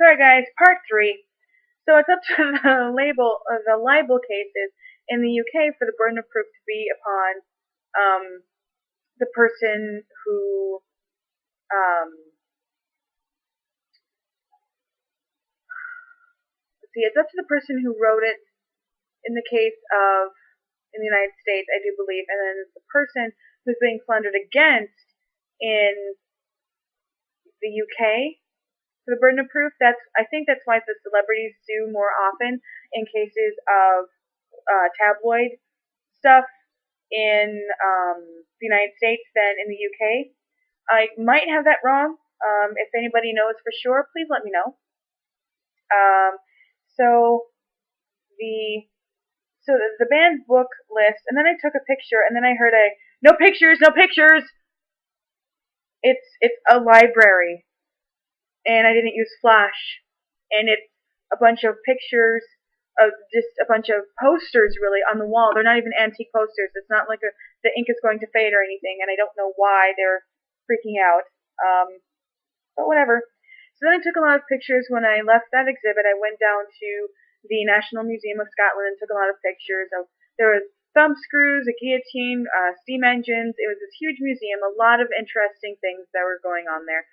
Sorry guys, part 3. So it's up to the libel cases in the UK for the burden of proof to be upon um, the person who let's see, it's up to the person who wrote it in the case of in the United States, I do believe, and then it's the person who's being slandered against in the UK for the burden of proof. I think that's why the celebrities sue more often in cases of tabloid stuff in the United States than in the UK. I might have that wrong. If anybody knows for sure, please let me know. Um, so the the banned book list, and then I took a picture, and then I heard a no pictures, no pictures. It's a library, and I didn't use Flash, and it's a bunch of pictures of just a bunch of posters really on the wall. They're not even antique posters. It's not like the ink is going to fade or anything, and I don't know why they're freaking out. But whatever. So then I took a lot of pictures. When I left that exhibit, I went down to the National Museum of Scotland and took a lot of pictures. There was thumb screws, a guillotine, steam engines. It was this huge museum, a lot of interesting things that were going on there.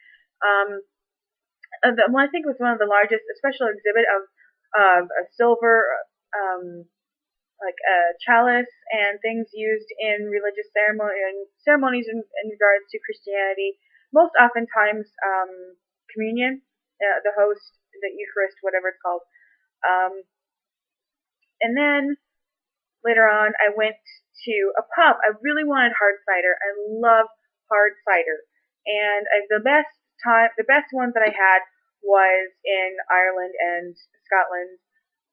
I think it was one of the largest, a special exhibit of a silver, like a chalice and things used in religious ceremonies in regards to Christianity. Most oftentimes, communion, the host, the Eucharist, whatever it's called. And then later on, I went to a pub. I really wanted hard cider. I love hard cider, and the best ones that I had was in Ireland and Scotland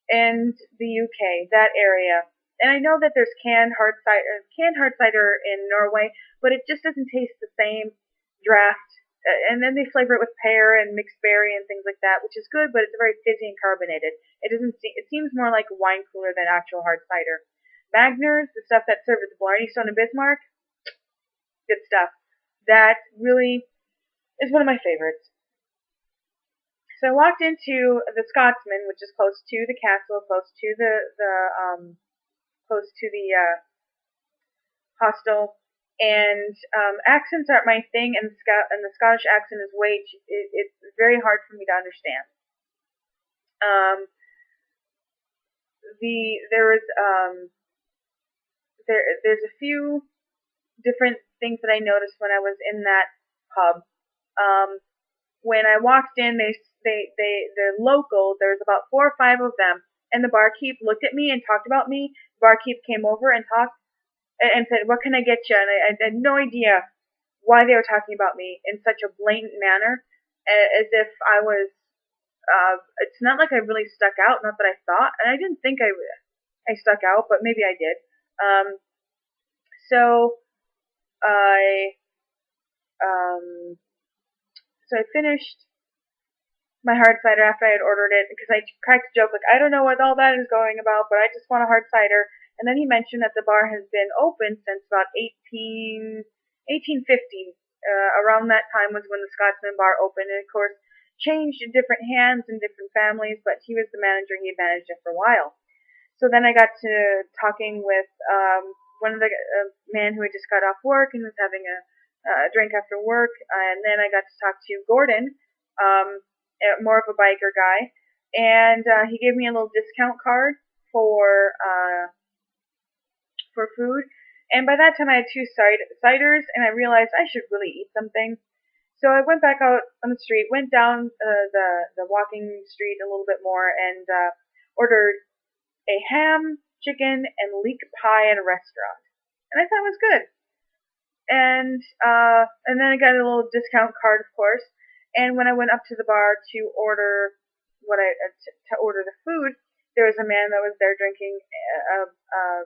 and the UK, that area. And I know that there's canned hard cider in Norway, but it just doesn't taste the same draft. And then they flavor it with pear and mixed berry and things like that, which is good, but it's very fizzy and carbonated. It seems more like a wine cooler than actual hard cider. Magners, the stuff that's served at the Blarney Stone and Bismarck, good stuff. That really is one of my favorites. So I walked into the Scotsman, which is close to the castle, close to the hostel, and accents aren't my thing, and the Scottish accent is it's very hard for me to understand. There's a few different things that I noticed when I was in that pub. When I walked in, they're local. There's about 4 or 5 of them, and the barkeep looked at me and talked about me. The barkeep came over and talked and said, "What can I get you?" And I had no idea why they were talking about me in such a blatant manner, as if I was. It's not like I really stuck out. Not that I thought, and I didn't think I stuck out, but maybe I did. So I finished my hard cider after I had ordered it, because I cracked a joke like, I don't know what all that is going about, but I just want a hard cider. And then he mentioned that the bar has been open since about 1850. Around that time was when the Scotsman bar opened, and of course changed in different hands and different families, but he was the manager. He had managed it for a while. So then I got to talking with one of the man who had just got off work and was having a drink after work, and then I got to talk to Gordon, more of a biker guy, and he gave me a little discount card for food. And by that time, I had 2 ciders, and I realized I should really eat something. So I went back out on the street, went down the walking street a little bit more, and ordered a ham, chicken, and leek pie at a restaurant, and I thought it was good. And then I got a little discount card, of course. And when I went up to the bar to order order the food, there was a man that was there drinking a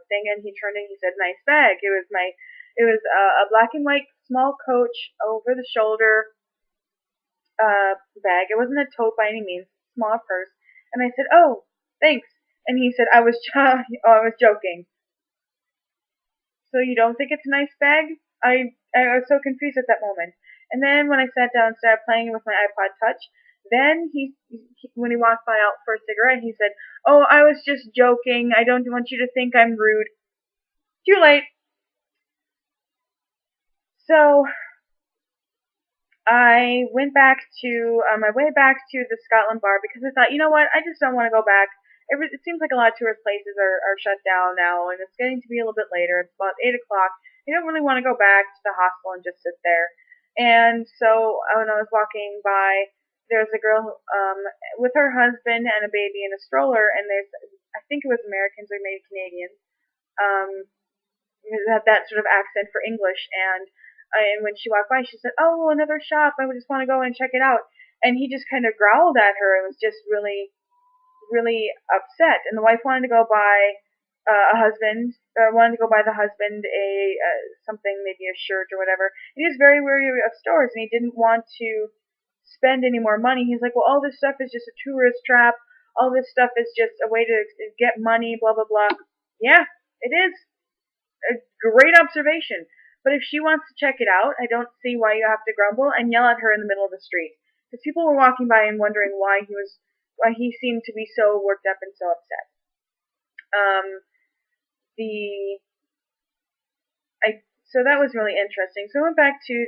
thing, and he turned in. He said, "Nice bag." It was a black and white small Coach over the shoulder bag. It wasn't a tote by any means, small purse. And I said, "Oh, thanks." And he said, "I was joking." So you don't think it's a nice bag? I was so confused at that moment. And then when I sat down and started playing with my iPod Touch, Then when he walked by out for a cigarette, he said, "Oh, I was just joking. I don't want you to think I'm rude." Too late. So I went back to on my way back to the Scotland bar because I thought, you know what, I just don't want to go back. It seems like a lot of tourist places are shut down now, and it's getting to be a little bit later. It's about 8 o'clock. I don't really want to go back to the hostel and just sit there. And so when I was walking by, there's a girl with her husband and a baby in a stroller, and I think it was Americans or maybe Canadians. Um, had that sort of accent for English, and when she walked by, she said, "Oh, another shop. I just want to go and check it out." And he just kind of growled at her and was just really, really upset. And the wife wanted to go buy wanted to go buy the husband a something, maybe a shirt or whatever. And he was very weary of stores, and he didn't want to spend any more money. He's like, "Well, all this stuff is just a tourist trap. All this stuff is just a way to get money. Blah blah blah." Yeah, it is a great observation. But if she wants to check it out, I don't see why you have to grumble and yell at her in the middle of the street. Because people were walking by and wondering why he seemed to be so worked up and so upset. Um, the, so that was really interesting. So I went back to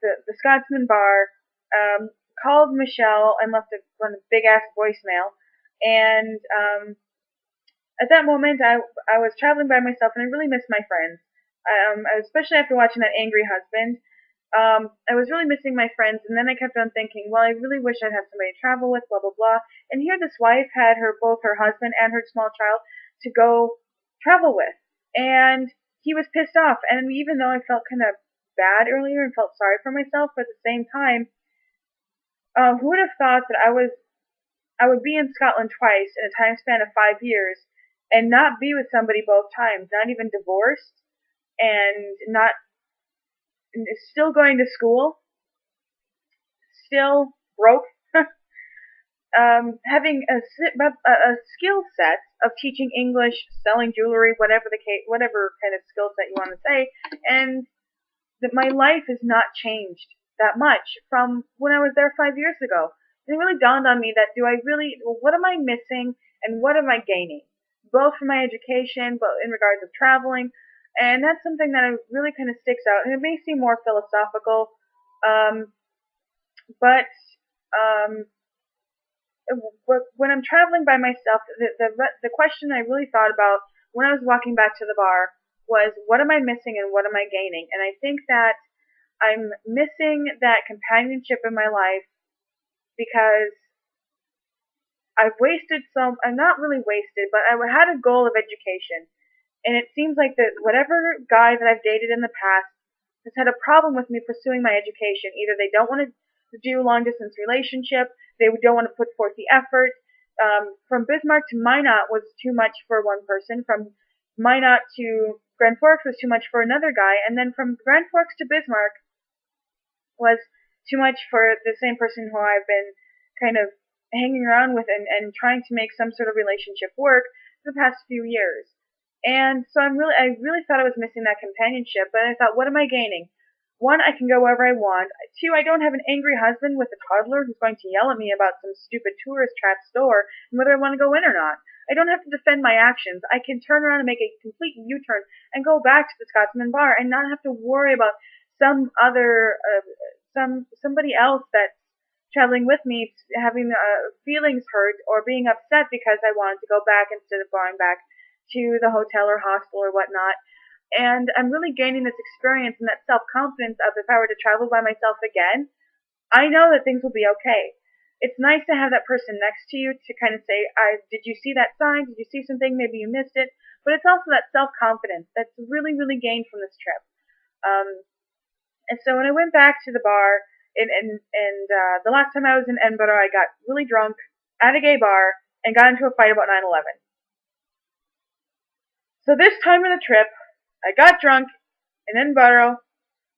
the Scotsman bar, called Michelle and left a big ass voicemail, and at that moment, I was traveling by myself, and I really missed my friends. Especially after watching that Angry Husband. I was really missing my friends, and then I kept on thinking, well, I really wish I'd have somebody to travel with, blah blah blah. And here, this wife had both her husband and her small child to go travel with, and he was pissed off. And even though I felt kind of bad earlier and felt sorry for myself, but at the same time, who would have thought that I would be in Scotland twice in a time span of 5 years and not be with somebody both times, not even divorced, and not still going to school, still broke, having a skill set of teaching English, selling jewelry, whatever the case, whatever kind of skill set you want to say, and that my life has not changed that much from when I was there 5 years ago. And it really dawned on me that what am I missing and what am I gaining? Both for my education, but in regards of traveling. And that's something that really kind of sticks out. And it may seem more philosophical, but when I'm traveling by myself, the question I really thought about when I was walking back to the bar was, what am I missing and what am I gaining? And I think that I'm missing that companionship in my life because I'm not really wasted, but I had a goal of education. And it seems like that whatever guy that I've dated in the past has had a problem with me pursuing my education. Either they don't want to do long distance relationship, they don't want to put forth the effort. From Bismarck to Minot was too much for one person. From Minot to Grand Forks was too much for another guy. And then from Grand Forks to Bismarck was too much for the same person who I've been kind of hanging around with and trying to make some sort of relationship work for the past few years. And so I really thought I was missing that companionship, but I thought, what am I gaining? One, I can go wherever I want. Two, I don't have an angry husband with a toddler who's going to yell at me about some stupid tourist trap store and whether I want to go in or not. I don't have to defend my actions. I can turn around and make a complete U-turn and go back to the Scotsman bar and not have to worry about somebody else that's traveling with me having feelings hurt or being upset because I wanted to go back instead of going back to the hotel or hostel or whatnot. And I'm really gaining this experience and that self-confidence of if I were to travel by myself again, I know that things will be okay. It's nice to have that person next to you to kind of say, did you see that sign? Did you see something? Maybe you missed it. But it's also that self-confidence that's really, really gained from this trip. And so when I went back to the bar, and the last time I was in Edinburgh, I got really drunk at a gay bar and got into a fight about 9/11. So this time in the trip, I got drunk in Edinburgh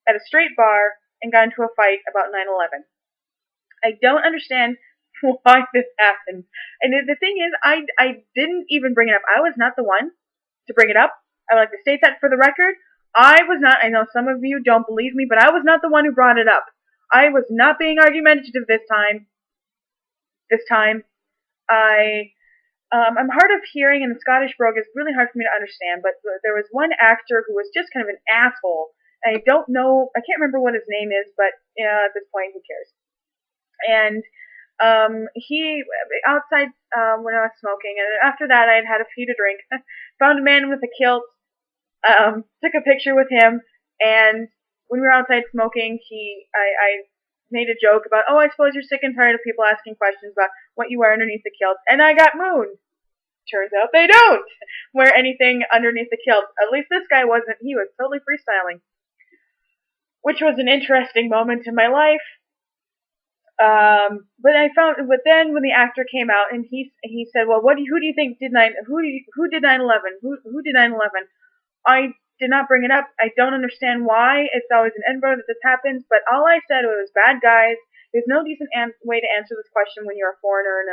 at a straight bar and got into a fight about 9/11. I don't understand why this happened. And the thing is, I didn't even bring it up. I was not the one to bring it up. I would like to state that for the record. I was not, I know some of you don't believe me, but I was not the one who brought it up. I was not being argumentative this time. I'm hard of hearing, and the Scottish brogue is really hard for me to understand. But there was one actor who was just kind of an asshole. I don't know, I can't remember what his name is, but at this point, who cares? And he outside when I was smoking, and after that, I had had a few to drink. Found a man with a kilt, took a picture with him, and when we were outside smoking, I made a joke about, oh, I suppose you're sick and tired of people asking questions about what you wear underneath the kilt, and I got mooned. Turns out they don't wear anything underneath the kilt. At least this guy wasn't. He was totally freestyling, which was an interesting moment in my life. But then when the actor came out and he said, well, who do you think did 9/11? Who did 9/11? Who did 9/11? I did not bring it up. I don't understand why. It's always in Edinburgh that this happens. But all I said was bad guys. There's no decent way to answer this question when you're a foreigner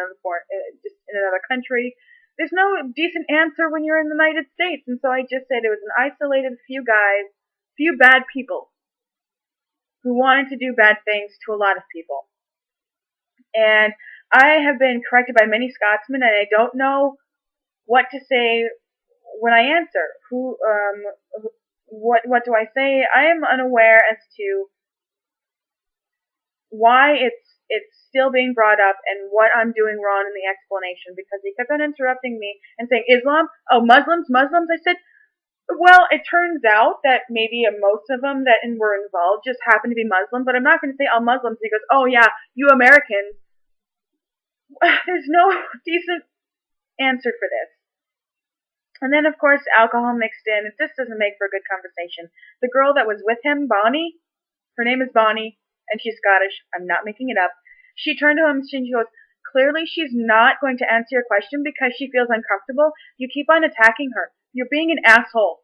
just in another country. There's no decent answer when you're in the United States. And so I just said it was an isolated few guys, few bad people who wanted to do bad things to a lot of people. And I have been corrected by many Scotsmen, and I don't know what to say when I answer. What do I say? I am unaware as to why it's still being brought up and what I'm doing wrong in the explanation, because he kept on interrupting me and saying, Islam? Oh, Muslims? I said, well, it turns out that maybe most of them that were involved just happened to be Muslim, but I'm not going to say all Muslims. He goes, oh yeah, you Americans. There's no decent answer for this. And then, of course, alcohol mixed in. It just doesn't make for a good conversation. The girl that was with him, Bonnie, her name is Bonnie, and she's Scottish. I'm not making it up. She turned to him and she goes, clearly she's not going to answer your question because she feels uncomfortable. You keep on attacking her. You're being an asshole.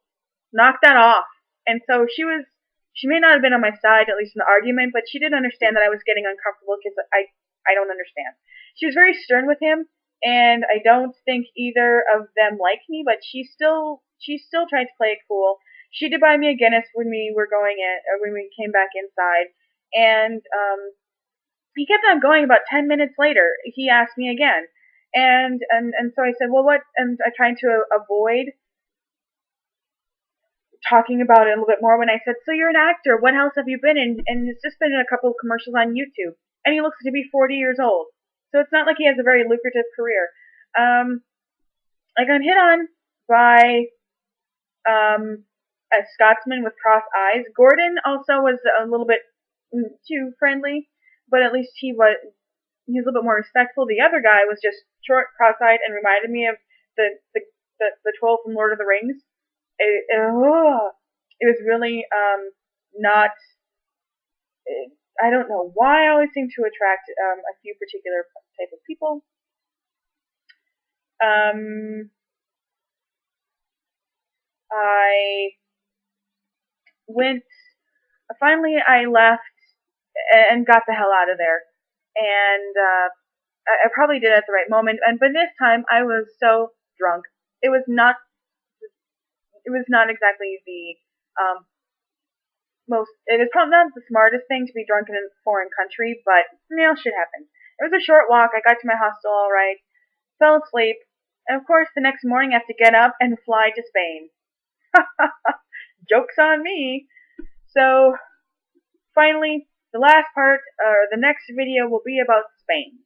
Knock that off. And so she may not have been on my side, at least in the argument, but she didn't understand that I was getting uncomfortable because I don't understand. She was very stern with him, and I don't think either of them liked me, but she still tried to play it cool. She did buy me a Guinness when we came back inside, and he kept on going. About 10 minutes later, he asked me again, and so I said, well, what? And I tried to avoid talking about it a little bit more when I said, so you're an actor, what else have you been in? And it's just been in a couple of commercials on YouTube, and he looks to be 40 years old. So it's not like he has a very lucrative career. I got hit on by a Scotsman with cross eyes. Gordon also was a little bit too friendly, but at least he was a little bit more respectful. The other guy was just short, cross-eyed, and reminded me of the troll from Lord of the Rings. It was really not. I don't know why I always seem to attract a few particular type of people. Finally I left and got the hell out of there. And I probably did it at the right moment. But this time I was so drunk. It was not exactly the it was probably not the smartest thing to be drunk in a foreign country, but shit happens. It was a short walk. I got to my hostel all right, fell asleep, and of course the next morning I have to get up and fly to Spain. Joke's on me. So finally, the last part, or the next video, will be about Spain.